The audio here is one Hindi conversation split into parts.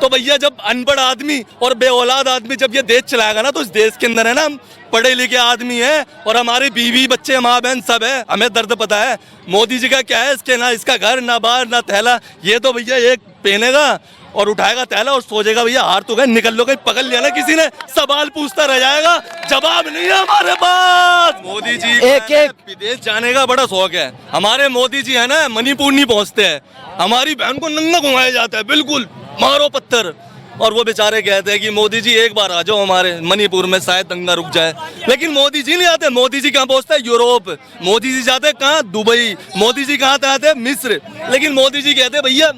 तो भैया जब अनपढ़ आदमी और बेऔलाद आदमी जब ये देश चलाएगा ना, तो इस देश के अंदर है ना, हम पढ़े लिखे आदमी हैं और हमारी बीवी बच्चे माँ बहन सब है, हमें दर्द पता है। मोदी जी का क्या है, इसके ना इसका घर ना बार ना थैला, ये तो भैया एक पहनेगा और उठाएगा थैला और सोचेगा भैया हार तो गए, निकल लो, कहीं पकड़ लिया ना किसी ने, सवाल पूछता रह जाएगा, जवाब नहीं है हमारे पास। मोदी जी एक विदेश जाने का बड़ा शौक है, हमारे मोदी जी है ना मणिपुर नहीं पहुंचते हैं, हमारी बहन को नंगा घुमाया जाता है, बिल्कुल मारो पत्थर। और वो बेचारे कहते हैं कि मोदी जी एक बार आ जाओ हमारे मणिपुर में, शायद दंगा रुक जाए। लेकिन मोदी जी नहीं आते, मोदी जी कहाँ पहुंचते हैं, यूरोप। मोदी जी जाते हैं कहाँ, दुबई। मोदी जी कहाँ आते हैं, मिस्र। लेकिन मोदी जी कहते हैं भैया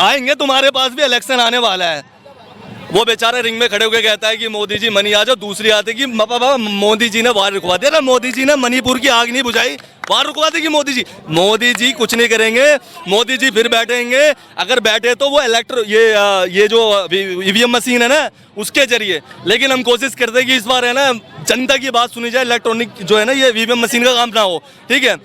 आएंगे, तुम्हारे पास भी इलेक्शन आने वाला है। वो बेचारा रिंग में खड़े होकर कहता है कि मोदी जी मनी आ जाओ। दूसरी आते कि बाबा मोदी जी ने वार रुकवा दिया ना, मोदी जी ने मणिपुर की आग नहीं बुझाई, वार रुकवा देगी मोदी जी। मोदी जी कुछ नहीं करेंगे, मोदी जी फिर बैठेंगे, अगर बैठे तो वो ये जो ईवीएम मशीन है ना उसके जरिए। लेकिन हम कोशिश करते हैं कि इस बार है ना जनता की बात सुनी जाए, इलेक्ट्रॉनिक जो है ना ये ईवीएम मशीन का काम ना हो, ठीक है।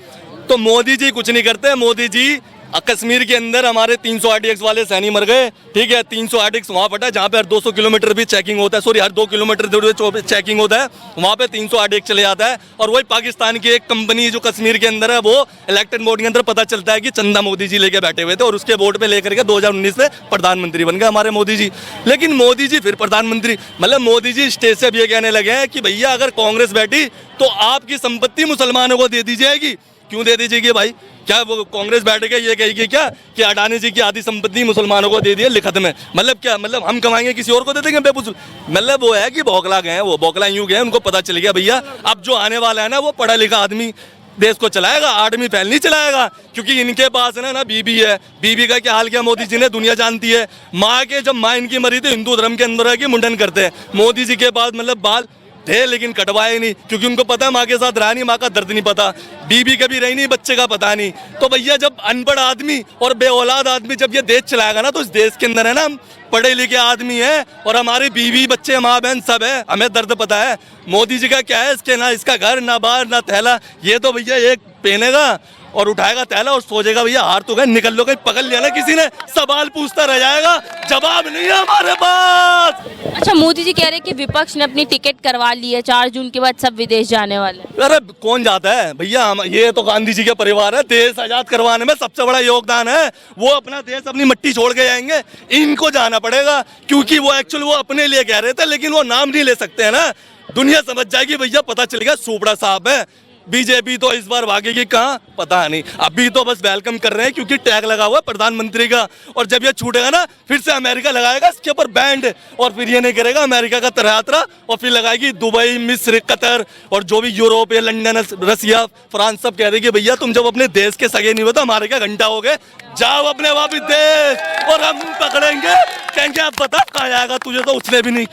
तो मोदी जी कुछ नहीं करते। मोदी जी कश्मीर के अंदर हमारे 300 RDX वाले सैनिक मर गए, ठीक है। 300 RDX वहाँ फटा जहाँ पे हर 200 किलोमीटर भी चेकिंग होता है, सॉरी हर 2 किलोमीटर दूर चेकिंग होता है, वहाँ पे 300 RDX चले जाता है। और वही पाकिस्तान की एक कंपनी जो कश्मीर के अंदर है, वो इलेक्टेड बोर्ड के अंदर पता चलता है कि चंदा मोदी जी लेके बैठे हुए थे, और उसके बोर्ड पे लेकर के 2019 में प्रधानमंत्री बन गए हमारे मोदी जी। लेकिन मोदी जी फिर प्रधानमंत्री, मतलब मोदी जी स्टेज से अब ये कहने लगे हैं कि भैया अगर कांग्रेस बैठी तो आपकी संपत्ति मुसलमानों को दे दी जाएगी। क्यों दे दीजिएगी भाई, क्या वो कांग्रेस बैठ के ये कहेगी क्या कि अडानी जी की आधी संपत्ति मुसलमानों को दे दी है लिखत में, मतलब क्या, मतलब हम कमाएंगे किसी और को दे देंगे बेवकूफ। मतलब वो है कि बौखला गए हैं, वो बौखला यूं गए, उनको पता चल गया भैया अब जो आने वाला है ना वो पढ़ा लिखा आदमी देश को चलाएगा, आर्मी फैल नहीं चलाएगा। क्योंकि इनके पास है ना बीबी है, बीबी का क्या हाल किया मोदी जी ने दुनिया जानती है। माँ के जब माँ इनकी मरी थी हिंदू धर्म के अंदर है कि मुंडन करते हैं, मोदी जी के पास मतलब बाल थे लेकिन कटवाए नहीं, क्योंकि उनको पता माँ के साथ रहा नहीं, माँ का दर्द नहीं पता, बीबी कभी रही नहीं, बच्चे का पता नहीं। तो भैया जब अनपढ़ आदमी और बेऔलाद आदमी जब ये देश चलाएगा ना, तो इस देश के अंदर है ना हम पढ़े लिखे आदमी हैं और हमारी बीवी बच्चे माँ बहन सब है, हमें दर्द पता है। मोदी जी का क्या है, इसके ना इसका घर ना बार ना थैला, ये तो भैया एक पहनेगा और उठाएगा थैला और सोचेगा भैया हार तो गए, निकल लो, कहीं पकड़ लिया ना किसी ने, सवाल पूछता रह जाएगा, जवाब नहीं है हमारे पास। अच्छा, मोदी जी कह रहे हैं कि विपक्ष ने अपनी टिकट करवा ली है, 4 जून के बाद सब विदेश जाने वाले हैं। अरे कौन जाता है भैया, हम ये तो गांधी जी के परिवार है, देश आजाद करवाने में सबसे बड़ा योगदान है, वो अपना देश अपनी मिट्टी छोड़ के जाएंगे, इनको जाना पड़ेगा। क्योंकि वो एक्चुअल वो अपने लिए कह रहे थे, लेकिन वो नाम नहीं ले सकते है ना, दुनिया समझ जाएगी भैया, पता चलेगा सुपड़ा साहब है। बीजेपी तो इस बार भागेगी कहाँ पता नहीं, अभी तो बस वेलकम कर रहे हैं क्योंकि टैग लगा हुआ है प्रधानमंत्री का, और जब ये छूटेगा ना फिर से अमेरिका लगाएगा इसके ऊपर बैंड, और फिर ये नहीं करेगा अमेरिका का तरह, और फिर लगाएगी दुबई, मिस्र, कतर और जो भी यूरोप या लंदन, रसिया, फ्रांस, सब कह देगी भैया तुम जब अपने देश के सगे नहीं हो तो हमारे क्या घंटा हो गए, जाओ अपने वापिस देश, और हम पकड़ेंगे, कहेंगे आप बता कहाँ आएगा, तुझे तो उसने भी नहीं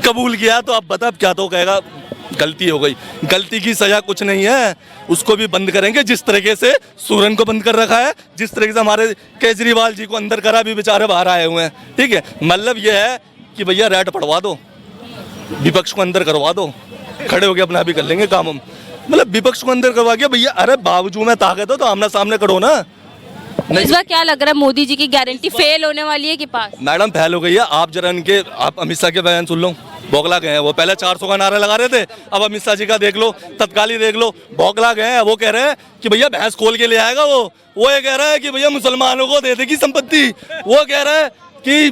कबूल किया, तो आप बता क्या, तो कहेगा गलती हो गई, गलती की सजा कुछ नहीं है, उसको भी बंद करेंगे जिस तरीके से सूरन को बंद कर रखा है, जिस तरीके से हमारे केजरीवाल जी को अंदर करा, भी बेचारे बाहर आए हुए हैं, ठीक है। मतलब ये है कि भैया रेड पढ़वा दो, विपक्ष को अंदर करवा दो, खड़े होके अपना भी कर लेंगे काम हम, मतलब विपक्ष को अंदर करवा के भैया, अरे बावजूद में ताकत हो तो आमना सामने करो ना। इस बार क्या लग रहा है, मोदी जी की गारंटी फेल होने वाली है कि पास? मैडम फेल हो गई है, आप जरा इनके, आप अमित शाह के बयान सुन लो, बौखला गए हैं वो, पहले 400 का नारा लगा रहे थे, अब अमित शाह जी का देख लो, तत्काली देख लो, बौखला गए हैं। वो कह रहे हैं कि भैया भैंस खोल के ले आएगा वो ये कह रहा है कि भैया मुसलमानों को दे देगी संपत्ति, वो कह रहा है कि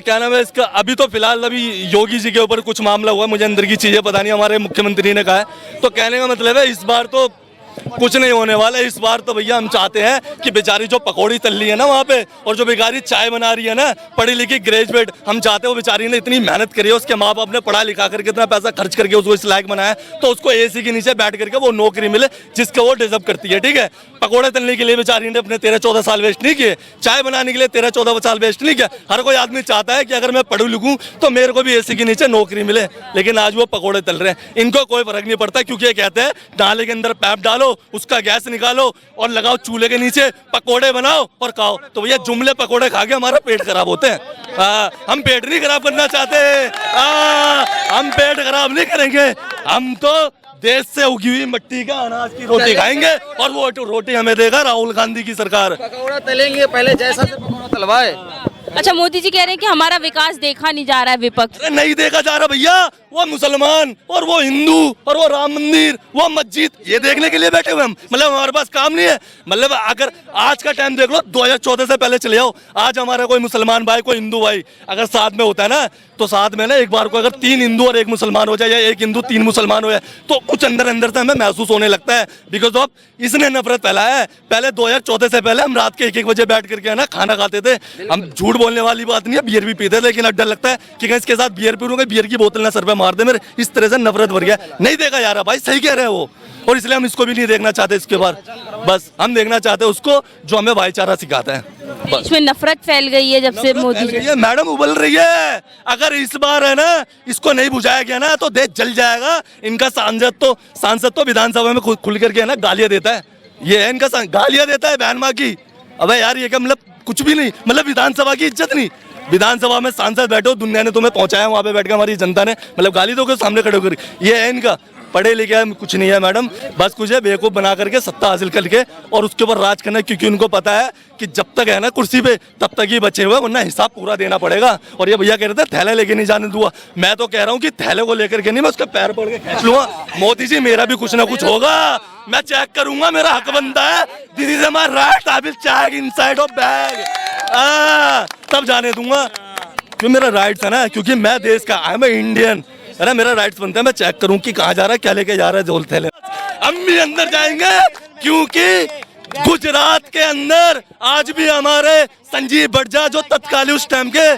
क्या नाम है इसका, अभी तो फिलहाल अभी योगी जी के ऊपर कुछ मामला हुआ, मुझे अंदर की चीजें पता नहीं, हमारे मुख्यमंत्री ने कहा है, तो कहने का मतलब है इस बार तो कुछ नहीं होने वाला। इस बार तो भैया हम चाहते हैं कि बेचारी जो पकौड़ी तल रही है ना वहाँ पे, और जो बेचारी चाय बना रही है ना, पढ़ी लिखी ग्रेजुएट, हम चाहते हैं वो बेचारी ने इतनी मेहनत करी है, उसके माँ बाप ने पढ़ा लिखा करके इतना पैसा खर्च करके उसको इस लायक बनाया, तो उसको एसी के नीचे बैठ करके वो नौकरी मिले जिसका वो डिजर्व करती है, ठीक है। पकौड़े तलने के लिए बेचारी ने अपने 13-14 साल वेस्ट नहीं किए, चाय बनाने के लिए 13-14 साल वेस्ट नहीं किया। हर कोई आदमी चाहता है कि अगर मैं पढ़ूं लिखूं तो मेरे को भी एसी के नीचे नौकरी मिले, लेकिन आज वो पकौड़े तल रहे हैं, इनको कोई फर्क नहीं पड़ता, क्योंकि ये कहते हैं नाले के अंदर पैप डालो, उसका गैस निकालो और लगाओ चूल्हे के नीचे, पकोड़े बनाओ और खाओ। तो भैया जुमले पकोड़े खा के हमारा पेट खराब होते हैं, हम पेट नहीं खराब करना चाहते, हम पेट खराब नहीं करेंगे, हम तो देश से उगी हुई मिट्टी का अनाज की रोटी खाएंगे, और वो रोटी हमें देगा राहुल गांधी की सरकार। पकौड़ा तलेंगे, पहले जैसा से पकौड़ा तलवाए, अच्छा, मोदी जी कह रहे हैं कि हमारा विकास देखा नहीं जा रहा है विपक्ष। अरे नहीं देखा जा रहा भैया, वो मुसलमान और वो हिंदू और वो राम मंदिर वो मस्जिद ये देखने के लिए बैठे हुए हम। मतलब हमारे पास काम नहीं है। मतलब अगर आज का टाइम देख लो, 2014 से पहले चले जाओ, आज हमारा कोई मुसलमान भाई कोई हिंदू भाई अगर साथ में होता है ना, तो साथ में ना एक बार को अगर 3 हिंदू और 1 मुसलमान हो जाए या 1 हिंदू 3 मुसलमान हो जाए, तो कुछ अंदर अंदर से हमें महसूस होने लगता है। बिकॉज ऑफ इसने नफरत फैलाया है। पहले 2014 से पहले हम रात के 1-1 बजे बैठ करके है ना खाना खाते थे। हम झूठ बोलने वाली बात नहीं है, बियर भी पीते थे, लेकिन अब डर लगता है कि कहीं इसके साथ बियर पीऊंगा, बियर की बोतल ना सर पे मार दे मेरे। इस तरह से नफरत भर गया। नहीं देखा जा रहा भाई, सही कह रहे हैं वो, और इसलिए हम इसको भी नहीं देखना चाहते इसके बाद। बस हम देखना चाहते हैं उसको जो हमें भाईचारा सिखाता है। देश में नफरत फैल गई है जब से मोदी जी। ये मैडम उबल रही है। अगर इस बार है ना इसको नहीं बुझाया गया ना तो देश जल जाएगा। इनका सांसद तो विधानसभा में खुल करके है ना गालियां देता है। ये है इनका गालियां देता है बहन माँ की। अबे यार ये क्या, मतलब कुछ भी नहीं, मतलब विधानसभा की इज्जत नहीं। विधानसभा में सांसद बैठो, दुनिया ने तुम्हें पहुंचाया, वहां पे बैठ के हमारी जनता ने मतलब गाली दोगे सामने खड़े होकर। ये है इनका। पढ़े लिखे कुछ नहीं है मैडम, बस कुछ है बेवकूफ़ बना करके सत्ता हासिल करके और उसके ऊपर राज करना, क्योंकि उनको पता है कि जब तक है ना कुर्सी पे तब तक ही बचे हुए, वरना हिसाब पूरा देना पड़ेगा। और ये भैया कह रहे थे थैला लेके नहीं जाने दूंगा, मैं तो कह रहा हूँ कि थैले को लेकर के नहीं, मैं उसके पैर पड़ के खींच लूंगा। मोदी जी मेरा भी कुछ ना कुछ होगा, मैं चेक करूंगा, मेरा हक बनता है। This is my right, I will check inside of bag, तब जाने दूंगा। क्यों मेरा राइट्स है ना, क्योंकि मैं देश का, आई एम इंडियन है ना, मेरा राइट्स बनता है। मैं चेक करूं कि कहाँ जा रहा है, क्या लेके जा रहा है झोल थैले। हम भी अंदर जाएंगे, क्योंकि गुजरात के अंदर आज भी हमारे संजीव बड़जा जो तत्कालीन उस टाइम के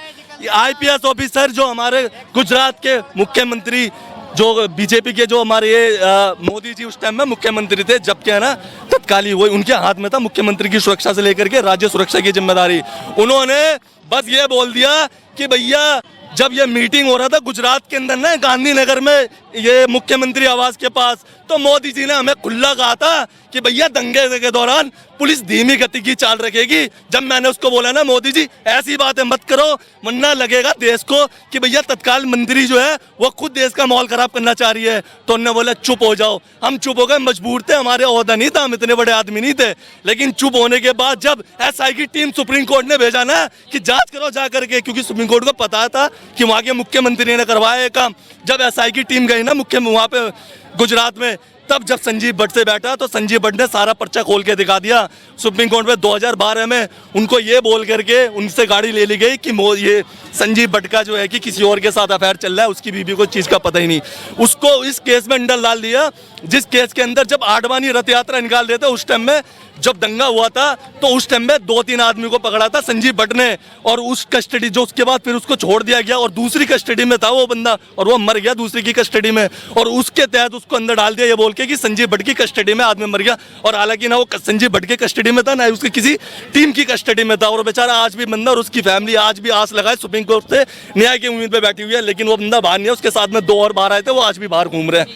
IPS ऑफिसर, जो हमारे गुजरात के मुख्यमंत्री, जो बीजेपी के जो हमारे ये मोदी जी उस टाइम में मुख्यमंत्री थे, जब क्या है ना तत्कालीन वो उनके हाथ में था मुख्यमंत्री की सुरक्षा से लेकर के राज्य सुरक्षा की जिम्मेदारी। उन्होंने बस ये बोल दिया कि भैया जब ये मीटिंग हो रहा था गुजरात के अंदर ना गांधीनगर में, ये मुख्यमंत्री आवास के पास, तो मोदी जी ने हमें खुला कहा था कि भैया दंगे के दौरान पुलिस धीमी गति की चाल रखेगी। जब मैंने उसको बोला ना मोदी जी ऐसी बातें मत करो, वरना लगेगा देश को कि भैया तत्काल मंत्री जो है वो खुद देश का माहौल खराब करना चाह रही है, तो उन्होंने बोला चुप हो जाओ। हम चुप हो गए, मजबूर थे, हमारे ओहदा नहीं था, हम इतने बड़े आदमी नहीं थे। लेकिन चुप होने के बाद जब SI की टीम सुप्रीम कोर्ट ने भेजा ना कि जांच करो जा करके, क्योंकि सुप्रीम कोर्ट को पता था कि वहाँ के मुख्यमंत्री ने करवाया ये काम। जब SI की टीम गई ना वहाँ पे गुजरात में, तब जब संजीव भट्ट से बैठा तो संजीव भट्ट ने सारा पर्चा खोल के दिखा दिया सुप्रीम कोर्ट में। 2012 में उनको ये बोल करके उनसे गाड़ी ले ली गई कि ये संजीव भट्ट का जो है कि किसी और के साथ अफेयर चल रहा है, उसकी बीवी को चीज़ का पता ही नहीं। उसको इस केस में अंडर डाल दिया, जिस केस के अंदर जब आडवाणी रथ यात्रा निकाल देते उस टाइम में जब दंगा हुआ था, तो उस टाइम में 2-3 आदमी को पकड़ा था संजीव भट्ट ने, और उस कस्टडी जो उसके बाद फिर उसको छोड़ दिया गया और दूसरी कस्टडी में था वो बंदा, और वो मर गया दूसरी की कस्टडी में, और उसके तहत उसको अंदर डाल दिया ये बोल के कि संजीव भट्ट की कस्टडी में आदमी मर गया। और हालांकि ना वो संजीव भट्ट की कस्टडी में था, ना उसकी किसी टीम की कस्टडी में था, और बेचारा आज भी बंदा और उसकी फैमिली आज भी आस लगाए सुप्रीम कोर्ट से न्याय की उम्मीद पे बैठी हुई है। लेकिन वो बंदा बाहर नहीं है, उसके साथ में 2 और बाहर आए थे, वो आज भी बाहर घूम रहे हैं।